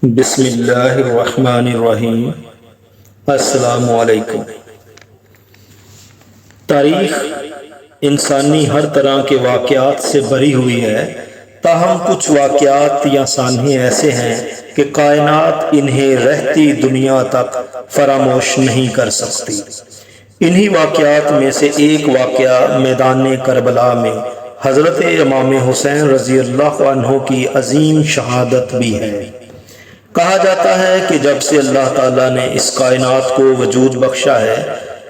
بسم اللہ الرحمن الرحیم۔ السلام علیکم۔ تاریخ انسانی ہر طرح کے واقعات سے بھری ہوئی ہے، تاہم کچھ واقعات یا سانحے ایسے ہیں کہ کائنات انہیں رہتی دنیا تک فراموش نہیں کر سکتی۔ انہی واقعات میں سے ایک واقعہ میدان کربلا میں حضرت امام حسین رضی اللہ عنہ کی عظیم شہادت بھی ہے۔ کہا جاتا ہے کہ جب سے اللہ تعالیٰ نے اس کائنات کو وجود بخشا ہے،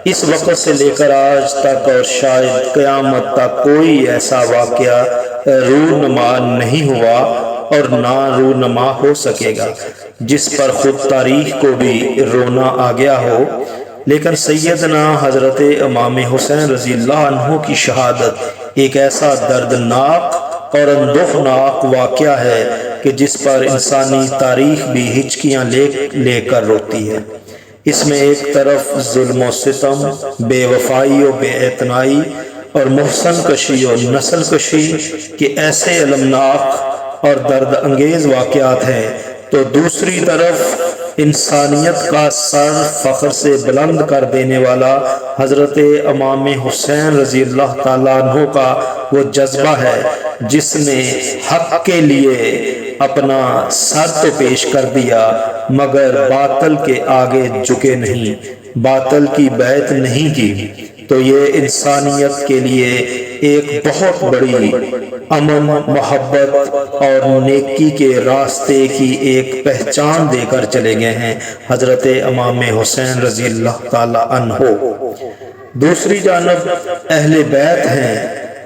اس وقت سے لے کر آج تک اور شاید قیامت تک کوئی ایسا واقعہ رونما نہیں ہوا اور نہ رونما ہو سکے گا جس پر خود تاریخ کو بھی رونا آ گیا ہو۔ لیکن سیدنا حضرت امام حسین رضی اللہ عنہ کی شہادت ایک ایسا دردناک اور اندوہناک واقعہ ہے کہ جس پر انسانی تاریخ بھی ہچکیاں لے کر روتی ہے۔ اس میں ایک طرف ظلم و ستم، بے وفائی و بے اعتنائی اور محسن کشی اور نسل کشی کے ایسے المناک اور درد انگیز واقعات ہیں، تو دوسری طرف انسانیت کا سر فخر سے بلند کر دینے والا حضرت امام حسین رضی اللہ تعالیٰ عنہ کا وہ جذبہ ہے جس نے حق کے لیے اپنا سر تو پیش کر دیا مگر باطل کے آگے جھکے نہیں، باطل کی بیعت نہیں کی۔ تو یہ انسانیت کے لیے ایک بہت بڑی امن، محبت اور نیکی کے راستے کی ایک پہچان دے کر چلے گئے ہیں حضرت امام حسین رضی اللہ تعالی عنہ۔ دوسری جانب اہل بیت ہیں،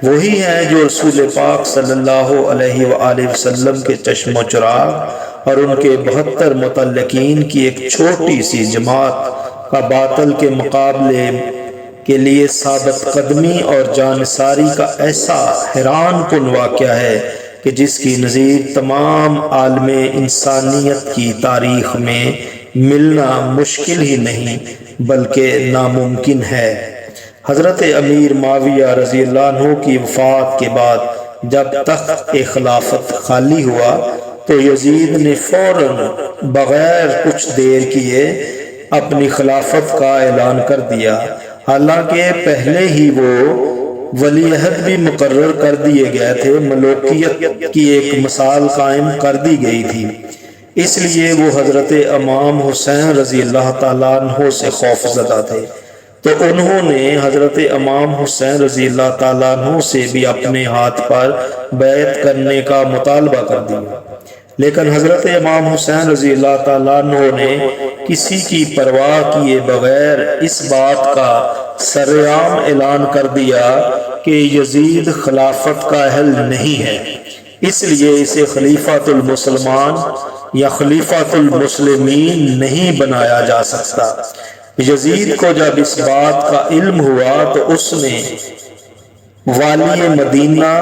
وہی ہیں جو رسول پاک صلی اللہ علیہ وآلہ وسلم کے چشم و چراغ اور ان کے 72 متعلقین کی ایک چھوٹی سی جماعت کا باطل کے مقابلے کے لیے ثابت قدمی اور جانثاری کا ایسا حیران کن واقعہ ہے کہ جس کی نظیر تمام عالم انسانیت کی تاریخ میں ملنا مشکل ہی نہیں بلکہ ناممکن ہے۔ حضرت امیر معاویہ رضی اللہ عنہ کی وفات کے بعد جب تخت خلافت خالی ہوا تو یزید نے فوراً بغیر کچھ دیر کیے اپنی خلافت کا اعلان کر دیا، حالانکہ پہلے ہی وہ ولی عہد بھی مقرر کر دیے گئے تھے، ملوکیت کی ایک مثال قائم کر دی گئی تھی۔ اس لیے وہ حضرت امام حسین رضی اللہ تعالیٰ عنہ سے خوف زدہ تھے، تو انہوں نے حضرت امام حسین رضی اللہ تعالیٰ عنہ سے بھی اپنے ہاتھ پر بیعت کرنے کا مطالبہ کر دیا۔ لیکن حضرت امام حسین رضی اللہ تعالیٰ عنہ نے کسی کی پرواہ کیے بغیر اس بات کا سرعام اعلان کر دیا کہ یزید خلافت کا اہل نہیں ہے، اس لیے اسے خلیفۃ المسلمان یا خلیفۃ المسلمین نہیں بنایا جا سکتا۔ یزید کو جب اس بات کا علم ہوا تو اس نے والی مدینہ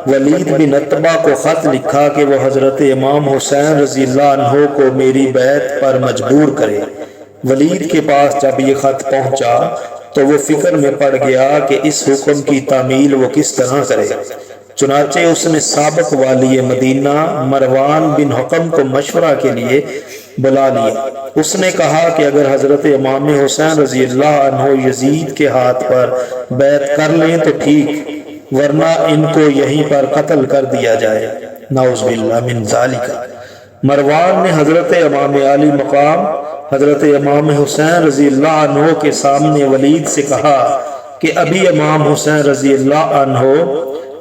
ولید بن عتبہ کو خط لکھا کہ وہ حضرت امام حسین رضی اللہ عنہ کو میری بیعت پر مجبور کرے۔ ولید کے پاس جب یہ خط پہنچا تو وہ فکر میں پڑ گیا کہ اس حکم کی تعمیل وہ کس طرح کرے۔ چنانچہ اس نے سابق والی مدینہ مروان بن حکم کو مشورہ کے لیے بلا لیا۔ اس نے کہا کہ اگر حضرت امام حسین رضی اللہ عنہ یزید کے ہاتھ پر بیعت کر لیں تو ٹھیک، ورنہ ان کو یہیں پر قتل کر دیا جائے، نعوذ باللہ من ذالک۔ مروان نے حضرت امام عالی مقام حضرت امام حسین رضی اللہ عنہ کے سامنے ولید سے کہا کہ ابھی امام حسین رضی اللہ عنہ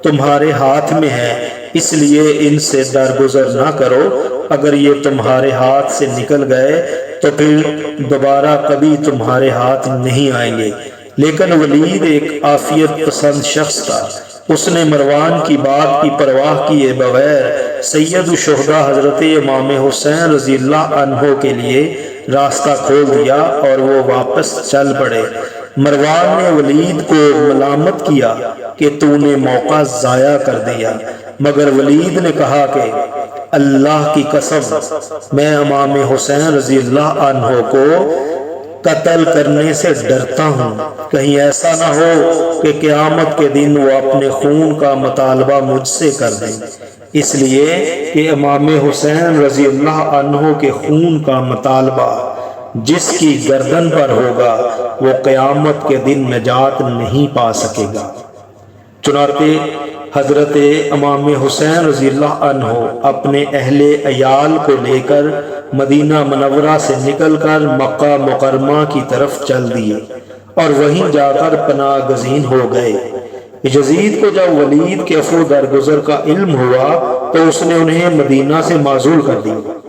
تمہارے ہاتھ میں ہے، اس لیے ان سے درگزر نہ کرو، اگر یہ تمہارے ہاتھ سے نکل گئے تو پھر دوبارہ کبھی تمہارے ہاتھ نہیں آئیں گے۔ لیکن ولید ایک عافیت پسند شخص تھا، اس نے مروان کی بات کی پرواہ کیے بغیر سید الشہداء حضرت امام حسین رضی اللہ عنہ کے لیے راستہ کھول دیا اور وہ واپس چل پڑے۔ مروان نے ولید کو ملامت کیا کہ تو نے موقع ضائع کر دیا، مگر ولید نے کہا کہ اللہ کی قسم میں امام حسین رضی اللہ عنہ کو قتل کرنے سے ڈرتا ہوں، کہیں ایسا نہ ہو کہ قیامت کے دن وہ اپنے خون کا مطالبہ مجھ سے کر دیں، اس لیے کہ امام حسین رضی اللہ عنہ کے خون کا مطالبہ جس کی گردن پر ہوگا وہ قیامت کے دن نجات نہیں پا سکے گا۔ چنانچہ حضرت امام حسین رضی اللہ عنہ اپنے اہل عیال کو لے کر مدینہ منورہ سے نکل کر مکہ مکرمہ کی طرف چل دیے اور وہیں جا کر پناہ گزین ہو گئے۔ یزید کو جب ولید کے عفو درگزر کا علم ہوا تو اس نے انہیں مدینہ سے معزول کر دیا۔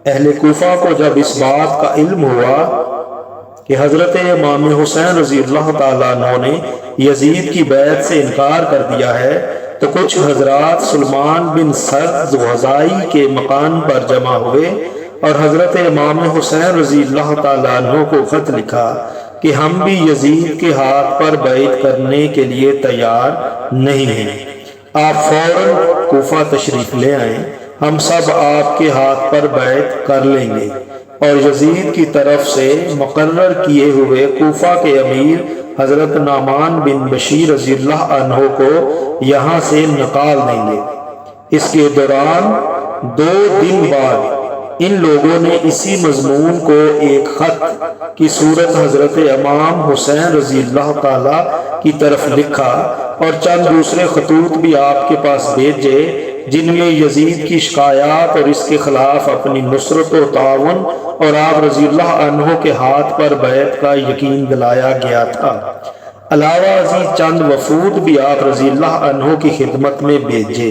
اہل کوفہ کو جب اس بات کا علم ہوا کہ حضرت امام حسین رضی اللہ تعالیٰ عنہ نے یزید کی بیعت سے انکار کر دیا ہے تو کچھ حضرات سلمان بن سرد غزائی کے مکان پر جمع ہوئے اور حضرت امام حسین رضی اللہ تعالیٰ عنہ کو خط لکھا کہ ہم بھی یزید کے ہاتھ پر بیعت کرنے کے لیے تیار نہیں ہیں، آپ فوراً کوفہ تشریف لے آئیں، ہم سب آپ کے ہاتھ پر بیعت کر لیں گے۔ اور یزید کی طرف سے مقرر کیے ہوئے کوفہ کے امیر حضرت نعمان بن بشیر رضی اللہ عنہ کو یہاں سے نکال دیں گے۔ اس کے دوران 2 دن بعد ان لوگوں نے اسی مضمون کو ایک خط کی صورت حضرت امام حسین رضی اللہ تعالیٰ کی طرف لکھا اور چند دوسرے خطوط بھی آپ کے پاس بھیجے جن میں یزید کی شکایات اور اس کے خلاف اپنی نصرت و تعاون اور آپ رضی اللہ عنہ کے ہاتھ پر بیعت کا یقین دلایا گیا تھا۔ علاوہ ازیں چند وفود بھی آپ رضی اللہ عنہ کی خدمت میں بھیجے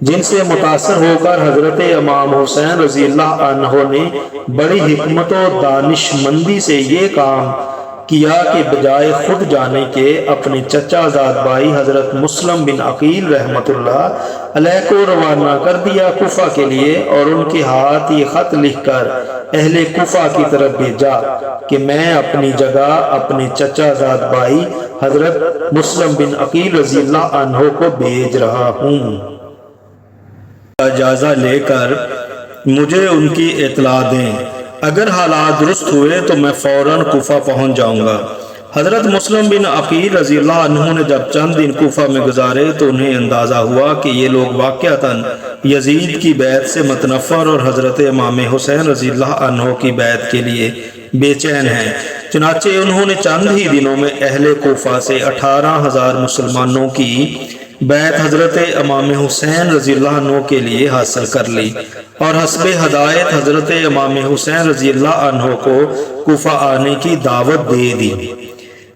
جن سے متاثر ہو کر حضرت امام حسین رضی اللہ عنہ نے بڑی حکمت و دانش مندی سے یہ کام کیا کہ بجائے خود جانے کے اپنے چچا زاد بھائی حضرت مسلم بن عقیل رحمت اللہ علیہ کو روانہ کر دیا کوفہ کے لیے، اور ان کے ہاتھ یہ خط لکھ کر اہل کوفہ کی طرف بھیجا کہ میں اپنی جگہ اپنے چچا زاد بھائی حضرت مسلم بن عقیل رضی اللہ عنہ کو بھیج رہا ہوں، اجازہ لے کر مجھے ان کی اطلاع دیں، اگر حالات درست ہوئے تو میں فوراً کوفہ پہنچ جاؤں گا۔ حضرت مسلم بن عقیل رضی اللہ عنہ نے جب چند دن کوفہ میں گزارے تو انہیں اندازہ ہوا کہ یہ لوگ واقعتاً یزید کی بیعت سے متنفر اور حضرت امام حسین رضی اللہ عنہ کی بیعت کے لیے بے چین ہیں۔ چنانچہ انہوں نے چند ہی دنوں میں اہل کوفہ سے 18,000 مسلمانوں کی بیعت حضرت امام حسین رضی اللہ عنہ کے لیے حاصل کر لی اور حسب ہدایت حضرت امام حسین رضی اللہ عنہ کو کوفہ آنے کی دعوت دے دی۔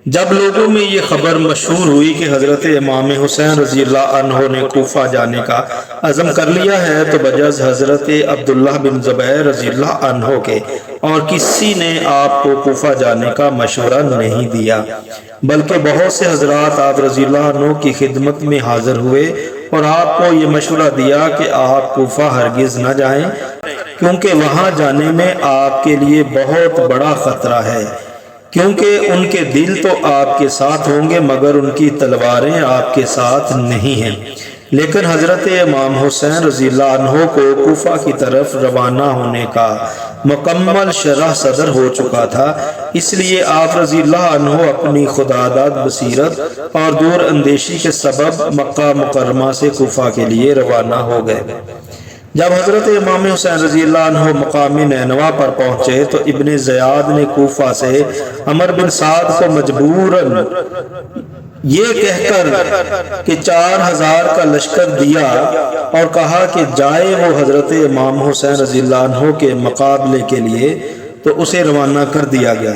جب لوگوں میں یہ خبر مشہور ہوئی کہ حضرت امام حسین رضی اللہ عنہ نے کوفہ جانے کا عزم کر لیا ہے تو بجز حضرت عبداللہ بن زبیر رضی اللہ عنہ کے اور کسی نے آپ کو کوفہ جانے کا مشورہ نہیں دیا، بلکہ بہت سے حضرات آپ رضی اللہ عنہ کی خدمت میں حاضر ہوئے اور آپ کو یہ مشورہ دیا کہ آپ کوفہ ہرگز نہ جائیں کیونکہ وہاں جانے میں آپ کے لیے بہت بڑا خطرہ ہے، کیونکہ ان کے دل تو آپ کے ساتھ ہوں گے مگر ان کی تلواریں آپ کے ساتھ نہیں ہیں۔ لیکن حضرت امام حسین رضی اللہ عنہ کو کوفہ کی طرف روانہ ہونے کا مکمل شرح صدر ہو چکا تھا، اس لیے آپ رضی اللہ عنہ اپنی خداداد بصیرت اور دور اندیشی کے سبب مکہ مکرمہ سے کوفہ کے لیے روانہ ہو گئے۔ جب حضرت امام حسین رضی اللہ عنہ مقام نینوا پر پہنچے تو ابن زیاد نے کوفہ سے عمر بن سعد کو مجبوراً یہ کہہ کر کہ 4,000 کا لشکر دیا اور کہا کہ جائے وہ حضرت امام حسین رضی اللہ عنہ کے مقابلے کے لیے، تو اسے روانہ کر دیا گیا۔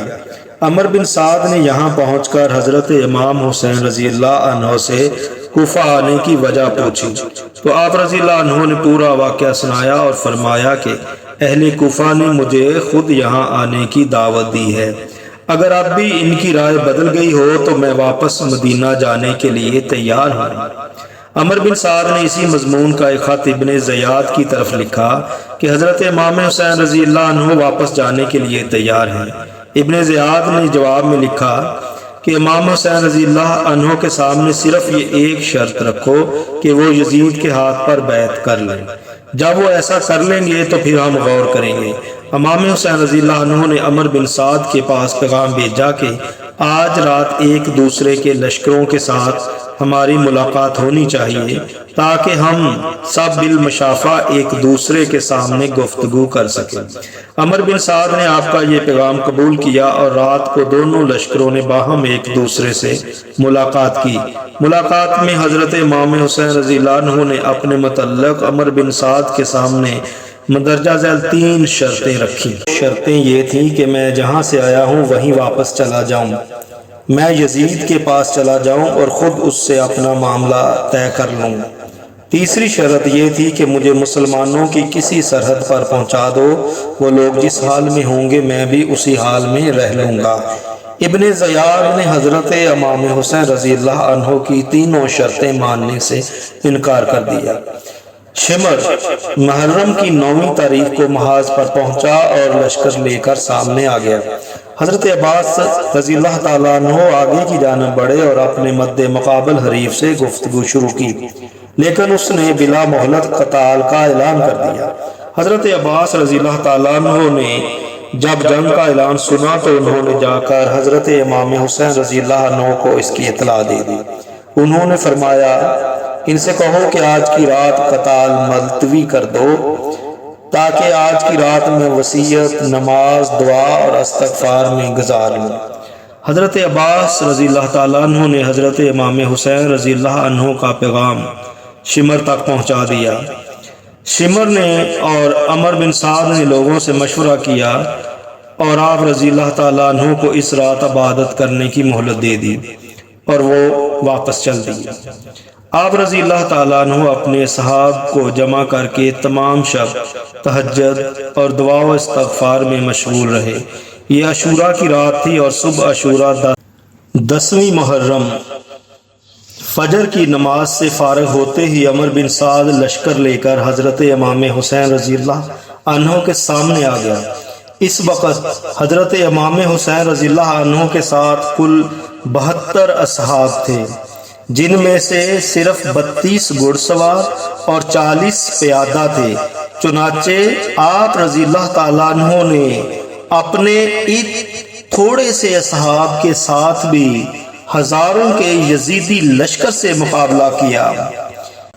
عمر بن سعد نے یہاں پہنچ کر حضرت امام حسین رضی اللہ عنہ سے کوفہ آنے کی وجہ پوچھی تو آپ رضی اللہ عنہ نے پورا واقعہ سنایا اور فرمایا کہ اہل کوفہ نے مجھے خود یہاں آنے کی دعوت دی ہے، اگر اب بھی ان کی رائے بدل گئی ہو تو میں واپس مدینہ جانے کے لیے تیار ہوں۔ عمر بن سعد نے اسی مضمون کا ایک خط ابن زیاد کی طرف لکھا کہ حضرت امام حسین رضی اللہ عنہ واپس جانے کے لیے تیار ہیں۔ ابن زیاد نے جواب میں لکھا کہ امام حسین رضی اللہ عنہ کے سامنے صرف یہ ایک شرط رکھو کہ وہ یزید کے ہاتھ پر بیعت کر لیں، جب وہ ایسا کر لیں گے تو پھر ہم غور کریں گے، امام حسین رضی اللہ عنہ نے عمر بن سعد کے پاس پیغام بھیجا کہ آج رات ایک دوسرے کے لشکروں کے ساتھ ہماری ملاقات ہونی چاہیے تاکہ ہم سب بالمشافہ ایک دوسرے کے سامنے گفتگو کر سکیں۔ عمر بن سعد نے آپ کا یہ پیغام قبول کیا اور رات کو دونوں لشکروں نے باہم ایک دوسرے سے ملاقات کی۔ ملاقات میں حضرت امام حسین رضی اللہ عنہ نے اپنے متعلق عمر بن سعد کے سامنے مندرجہ ذیل 3 شرطیں رکھی۔ شرطیں یہ تھیں کہ میں جہاں سے آیا ہوں وہیں واپس چلا جاؤں، میں یزید کے پاس چلا جاؤں اور خود اس سے اپنا معاملہ طے کر لوں۔ تیسری شرط یہ تھی کہ مجھے مسلمانوں کی کسی سرحد پر پہنچا دو، وہ لوگ جس حال میں ہوں گے میں بھی اسی حال میں رہ لوں گا۔ ابن زیاد نے حضرت امام حسین رضی اللہ عنہ کی تینوں شرطیں ماننے سے انکار کر دیا۔ شمر محرم کی 9ویں تاریخ کو محاذ پر پہنچا اور لشکر لے کر سامنے آ گیا۔ حضرت عباس رضی اللہ تعالیٰ عنہ آگے کی جانب بڑھے اور اپنے مد مقابل حریف سے گفتگو شروع کی، لیکن اس نے بلا مہلت قتال کا اعلان کر دیا۔ حضرت عباس رضی اللہ تعالیٰ عنہ نے جب جنگ کا اعلان سنا تو انہوں نے جا کر حضرت امام حسین رضی اللہ عنہ کو اس کی اطلاع دے دی۔ انہوں نے فرمایا ان سے کہو کہ آج کی رات قتال ملتوی کر دو تاکہ آج کی رات میں وصیت، نماز، دعا اور استغفار میں گزار لوں۔ حضرت عباس رضی اللہ تعالیٰ عنہ نے حضرت امام حسین رضی اللہ عنہ کا پیغام شمر تک پہنچا دیا۔ شمر نے اور عمر بن سعد نے لوگوں سے مشورہ کیا اور آپ رضی اللہ تعالیٰ عنہ کو اس رات عبادت کرنے کی مہلت دے دی اور وہ واپس چل دیے۔ آپ رضی اللہ تعالیٰ عنہ اپنے اصحاب کو جمع کر کے تمام شب تہجد اور دعا و استغفار میں مشغول رہے۔ یہ عاشورہ کی رات تھی اور صبح عاشورہ 10ویں محرم فجر کی نماز سے فارغ ہوتے ہی عمر بن سعد لشکر لے کر حضرت امام حسین رضی اللہ عنہ کے سامنے آ گیا۔ اس وقت حضرت امام حسین رضی اللہ عنہ کے ساتھ کل 72 اصحاب تھے، جن میں سے صرف 32 گھڑ سوار اور 40 پیادہ تھے۔ چنانچہ آپ رضی اللہ تعالیٰ عنہ نے اپنے تھوڑے سے اصحاب کے ساتھ بھی ہزاروں کے یزیدی لشکر سے مقابلہ کیا۔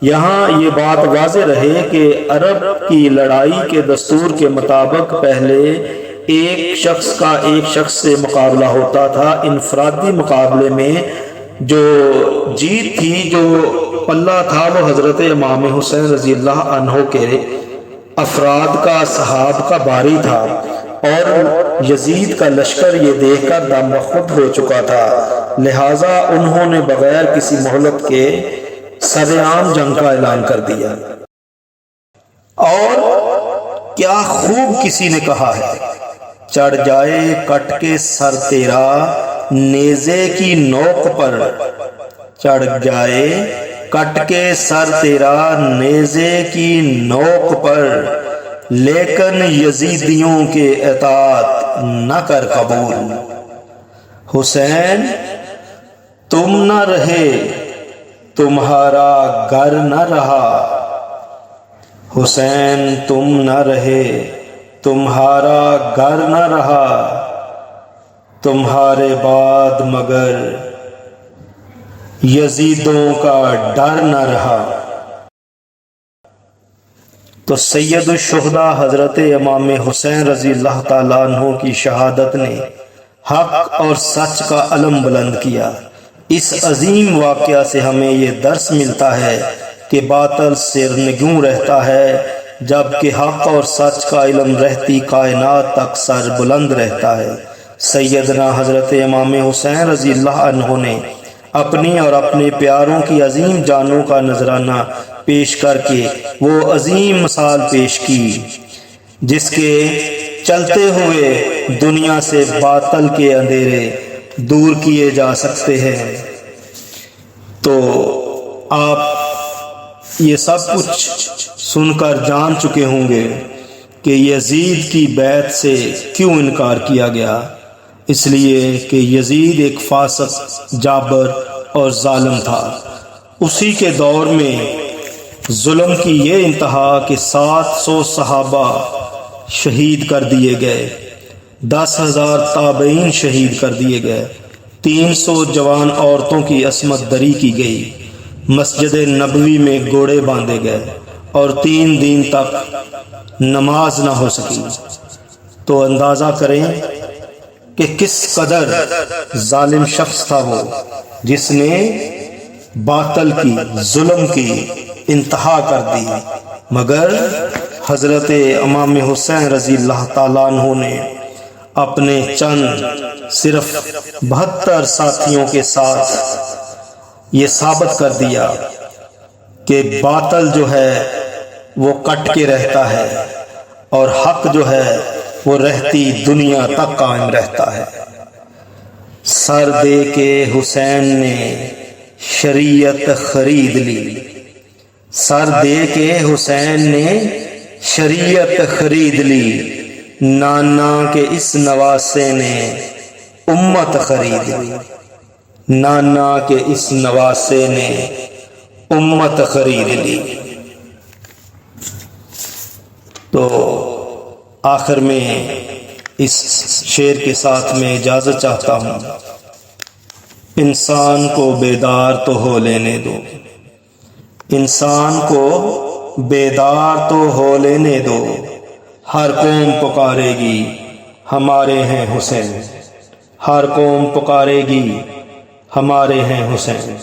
یہاں یہ بات واضح رہے کہ عرب کی لڑائی کے دستور کے مطابق پہلے ایک شخص کا ایک شخص سے مقابلہ ہوتا تھا۔ انفرادی مقابلے میں جو جیت تھی، جو پلہ تھا، وہ حضرت امام حسین رضی اللہ عنہ کے افراد کا، صحاب کا باری تھا، اور یزید کا لشکر یہ دیکھ کر دم بخود ہو چکا تھا، لہٰذا انہوں نے بغیر کسی مہلت کے سرعام جنگ کا اعلان کر دیا۔ اور کیا خوب کسی نے کہا ہے، چڑھ جائے کٹ کے سر تیرا نیزے کی نوک پر، چڑھ جائے کٹ کے سر تیرا نیزے کی نوک پر، لیکن یزیدیوں کے اطاعت نہ کر قبول۔ حسین تم نہ رہے تمہارا گھر نہ رہا، حسین تم نہ رہے تمہارا گھر نہ رہا، تمہارے بعد مگر یزیدوں کا ڈر نہ رہا۔ تو سید الشہداء حضرت امام حسین رضی اللہ تعالیٰ عنہ کی شہادت نے حق اور سچ کا علم بلند کیا۔ اس عظیم واقعہ سے ہمیں یہ درس ملتا ہے کہ باطل سرنگوں رہتا ہے، جبکہ حق اور سچ کا علم رہتی کائنات تک سر بلند رہتا ہے۔ سیدنا حضرت امام حسین رضی اللہ عنہ نے اپنی اور اپنے پیاروں کی عظیم جانوں کا نذرانہ پیش کر کے وہ عظیم مثال پیش کی جس کے چلتے ہوئے دنیا سے باطل کے اندھیرے دور کیے جا سکتے ہیں۔ تو آپ یہ سب کچھ سن کر جان چکے ہوں گے کہ یزید کی بیعت سے کیوں انکار کیا گیا، اس لیے کہ یزید ایک فاسق، جابر اور ظالم تھا۔ اسی کے دور میں ظلم کی یہ انتہا کہ 700 صحابہ شہید کر دیے گئے، 10,000 تابعین شہید کر دیے گئے، 300 جوان عورتوں کی عصمت دری کی گئی، مسجد نبوی میں گھوڑے باندھے گئے اور 3 دن تک نماز نہ ہو سکی۔ تو اندازہ کریں کہ کس قدر ظالم شخص تھا وہ، جس نے باطل کی، ظلم کی انتہا کر دی۔ مگر حضرت امام حسین رضی اللہ تعالیٰ عنہ نے اپنے چند صرف 72 ساتھیوں کے ساتھ یہ ثابت کر دیا کہ باطل جو ہے وہ کٹ کے رہتا ہے اور حق جو ہے وہ رہتی دنیا تک قائم رہتا ہے۔ سر دے کے حسین نے شریعت خرید لی، سر دے کے حسین نے شریعت خرید لی، نانا کے اس نواسے نے امت خرید لی، نانا کے اس نواسے نے امت خرید لی۔ تو آخر میں اس شعر کے ساتھ میں اجازت چاہتا ہوں، انسان کو بیدار تو ہو لینے دو، انسان کو بیدار تو ہو لینے دو، ہر قوم پکارے گی ہمارے ہیں حسین، ہر قوم پکارے گی ہمارے ہیں حسین۔